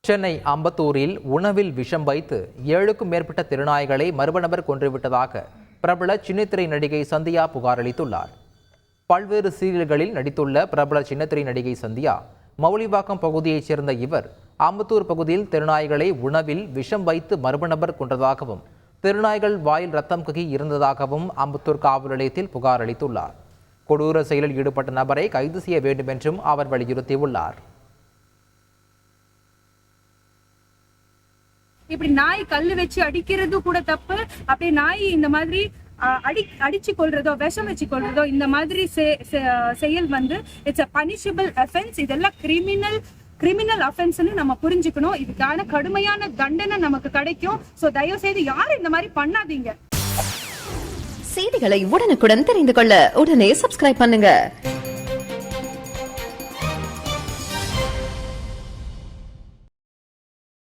சென்னை அம்பத்தூரில் உணவில் விஷம் வைத்து 7க்கும் மேற்பட்ட திருநாய்களை மர்ம நபர் கொன்றுவிட்டதாக பிரபல சின்னத்திரை நடிகை சந்தியா புகார் அளித்துள்ளார். பல்வேறு சீரியல்களில் நடித்துள்ள பிரபல சின்னத்திரை நடிகை சந்தியா மௌலிவாக்கம் பகுதியைச் சேர்ந்த இவர் அம்பத்தூர் பகுதியில் திருநாய்களை உணவில் விஷம் வைத்து மர்ம நபர் கொன்றதாகவும் திருநாய்கள் வாயில் ரத்தம் கக்கி இருந்ததாகவும் அம்பத்தூர் காவல் நிலையத்தில் புகார் அளித்துள்ளார். கொடூர செயலில் ஈடுபட்ட நபரை கைது செய்ய வேண்டும் என்றும் அவர் வலியுறுத்தியுள்ளார். இப்படி நாய் கல்லு வச்சு அடிக்கிறது கூட தப்பு. அப்படியே நாய் இந்த மாதிரி அடிச்சு கொள்றதோ விஷம் வச்சு கொள்றதோ இந்த மாதிரி செயல் வந்து இட்ஸ் அ பனிஷபிள் அஃபென்ஸ். இதெல்லாம் கிரிமினல் அஃபென்ஸ்னு நம்ம புரிஞ்சுக்கணும். இதுக்கான கடுமையான தண்டனை நமக்கு கிடைக்கும். சோ தயவு செய்து யாரும் இந்த மாதிரி பண்ணாதீங்க. செய்திகளை உடனுக்குடன் தெரிந்து கொள்ள உடனே சப்ஸ்கிரைப் பண்ணுங்க.